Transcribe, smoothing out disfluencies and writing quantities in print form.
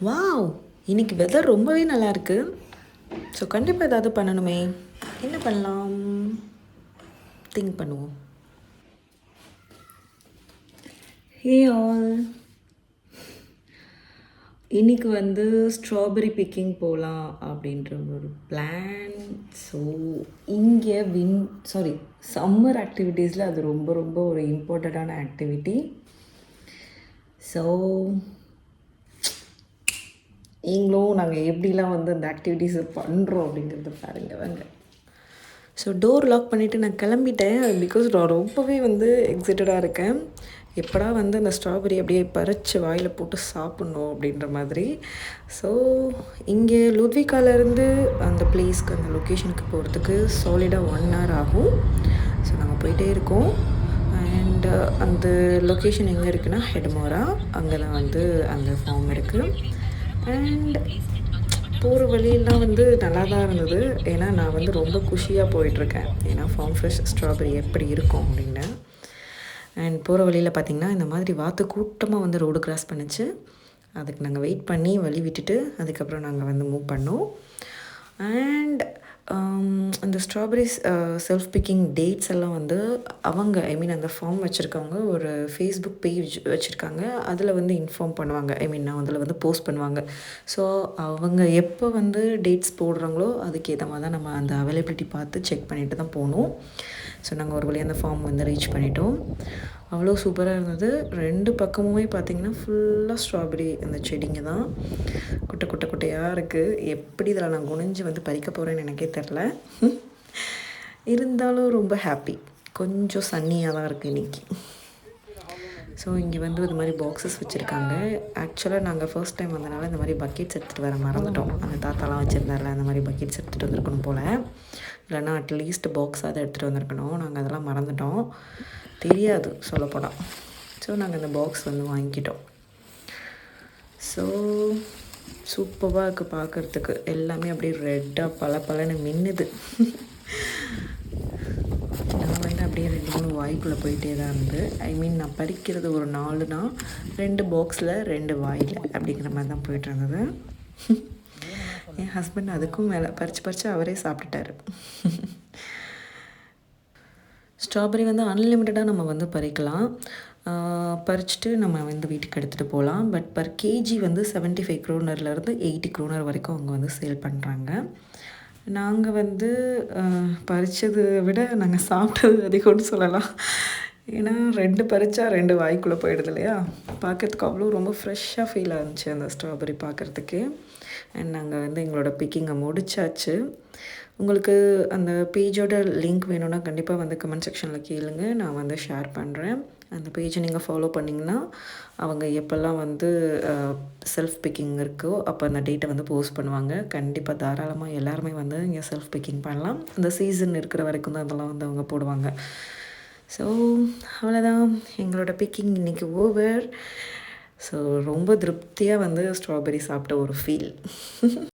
Wow! இன்னைக்கு weather ரொம்பவே நல்லாயிருக்கு. ஸோ கண்டிப்பாக ஏதாவது பண்ணணுமே. என்ன பண்ணலாம்? திங்க் பண்ணுவோம். Hey all! இன்னைக்கு வந்து ஸ்ட்ராபெர்ரி பிக்கிங் போகலாம் அப்படின்ற ஒரு பிளான். ஸோ இங்கே சம்மர் ஆக்டிவிட்டீஸில் அது ரொம்ப ரொம்ப ஒரு இம்பார்ட்டண்ட்டான ஆக்டிவிட்டி. ஸோ நீங்களும் நாங்கள் எப்படிலாம் வந்து அந்த ஆக்டிவிட்டீஸை பண்ணுறோம் அப்படிங்கிறத பாருங்கள் வாங்க. ஸோ டோர் லாக் பண்ணிவிட்டு நான் கிளம்பிட்டேன். பிகாஸ் நான் ரொம்பவே வந்து எக்ஸைட்டடாக இருக்கேன். எப்படா வந்து அந்த ஸ்ட்ராபெரி அப்படியே பறித்து வாயில் போட்டு சாப்பிட்ணும் அப்படின்ற மாதிரி. ஸோ இங்கே லுத்விகாலேருந்து அந்த பிளேஸ்க்கு அந்த லொக்கேஷனுக்கு போகிறதுக்கு சாலிடாக 1 hour ஆகும். ஸோ நாங்கள் போயிட்டே இருக்கோம். அண்ட் அந்த லொக்கேஷன் எங்கே இருக்குன்னா ஹெட்மோரா. அங்கே தான் வந்து அந்த ஃபார்ம் இருக்குது. அண்ட் போகிற வழியெல்லாம் வந்து நல்லா தான் இருந்தது. ஏன்னா நான் வந்து ரொம்ப குஷியாக போயிட்டுருக்கேன். ஏன்னா ஃபார்ம் ஃப்ரெஷ் ஸ்ட்ராபெரி எப்படி இருக்கும் அப்படின்னு. அண்ட் போகிற வழியில் பார்த்திங்கன்னா இந்த மாதிரி வாத்து கூட்டமாக வந்து ரோடு கிராஸ் பண்ணிச்சு. அதுக்கு நாங்கள் வெயிட் பண்ணி வழி விட்டுட்டு அதுக்கப்புறம் நாங்கள் வந்து மூவ் பண்ணோம். அண்ட் அந்த ஸ்ட்ராபெரிஸ் செல்ஃப் பிக்கிங் டேட்ஸ் எல்லாம் வந்து அவங்க அந்த ஃபார்ம் வச்சுருக்கவங்க ஒரு ஃபேஸ்புக் பேஜ் வச்சுருக்காங்க. அதில் வந்து இன்ஃபார்ம் பண்ணுவாங்க. நான் அதில் வந்து போஸ்ட் பண்ணுவாங்க. ஸோ அவங்க எப்போ வந்து டேட்ஸ் போடுறாங்களோ அதுக்கேற்ற மாதிரி தான் நம்ம அந்த அவைலபிலிட்டி பார்த்து செக் பண்ணிட்டு தான் போகணும். ஸோ நாங்கள் ஒரு வழியாக அந்த ஃபார்ம் வந்து ரீச் பண்ணிட்டோம். அவ்வளோ சூப்பராக இருந்தது. 2 பக்கமுமே பார்த்திங்கன்னா ஃபுல்லாக ஸ்ட்ராபெரி அந்த செடிங்க தான். குட்டையாக இருக்குது. எப்படி இதில் நான் குனிஞ்சு வந்து பறிக்க போகிறேன்னு எனக்கே தெரில. இருந்தாலும் ரொம்ப ஹாப்பி. கொஞ்சம் சன்னியாக தான் இருக்குது இன்றைக்கி. ஸோ இங்கே வந்து இது மாதிரி பாக்ஸஸ் வச்சுருக்காங்க. ஆக்சுவலாக நாங்கள் ஃபர்ஸ்ட் டைம் வந்தனால இந்த மாதிரி பக்கெட்ஸ் எடுத்துகிட்டு வர மறந்துட்டோம். அந்த தாத்தாலாம் வச்சுருந்தாரில்ல, அந்த மாதிரி பக்கெட்ஸ் எடுத்துகிட்டு வந்திருக்கணும் போல். இல்லைனா அட்லீஸ்ட் பாக்ஸாக அதை எடுத்துகிட்டு வந்திருக்கணும். நாங்கள் அதெல்லாம் மறந்துட்டோம். தெரியாது சொல்லப்போனால். ஸோ நாங்கள் அந்த பாக்ஸ் வந்து வாங்கிக்கிட்டோம். ஸோ சூப்பராக இருக்குது பார்க்குறதுக்கு. எல்லாமே அப்படியே ரெட்டாக பளபளன்னு மின்னுது. நான் வந்து அப்படியே 2-3 வாய்க்குள்ளே போயிட்டே தான் இருந்து. நான் பறிக்கிறது ஒரு 4னா 2 பாக்ஸில் 2 வாயில் அப்படிங்கிற மாதிரி தான் போயிட்டு இருந்தது. என் ஹஸ்பண்ட் அதுக்கும் மேலே பறித்து அவரே சாப்பிட்டுட்டாரு. ஸ்ட்ராபெரி வந்து அன்லிமிட்டடாக நம்ம வந்து பறிக்கலாம். பறிச்சுட்டு நம்ம வந்து வீட்டுக்கு எடுத்துகிட்டு போகலாம். பட் பர் கேஜி வந்து 75 kronerலேருந்து 80 kroner வரைக்கும் அவங்க வந்து சேல் பண்ணுறாங்க. நாங்கள் வந்து பறித்ததை விட நாங்கள் சாப்பிட்டது அதிகம்னு சொல்லலாம். ஏன்னா 2 பறித்தா 2 வாய்க்குள்ளே போயிடுது இல்லையா. பார்க்குறதுக்கு அவ்வளோ ரொம்ப ஃப்ரெஷ்ஷாக ஃபீல் ஆச்சு அந்த ஸ்ட்ராபெரி பார்க்குறதுக்கு. அண்ட் நாங்கள் வந்து எங்களோட பிக்கிங்கை முடிச்சாச்சு. உங்களுக்கு அந்த பேஜோட லிங்க் வேணும்னா கண்டிப்பாக வந்து கமெண்ட் செக்ஷனில் கேளுங்க. நான் வந்து ஷேர் பண்ணுறேன். அந்த பேஜை நீங்கள் ஃபாலோ பண்ணிங்கன்னா அவங்க எப்போல்லாம் வந்து செல்ஃப் பிக்கிங் இருக்கோ அப்போ அந்த டேட்டை வந்து போஸ்ட் பண்ணுவாங்க. கண்டிப்பாக தாராளமாக எல்லாருமே வந்து இங்கே செல்ஃப் பிக்கிங் பண்ணலாம். அந்த சீசன் இருக்கிற வரைக்கும் தான் அதெல்லாம் வந்து அவங்க போடுவாங்க. ஸோ அவ்வளோதான், எங்களோட பிக்கிங் இன்றைக்கி ஓவர். ஸோ ரொம்ப திருப்தியாக வந்து ஸ்ட்ராபெரி சாப்பிட்ட ஒரு ஃபீல்.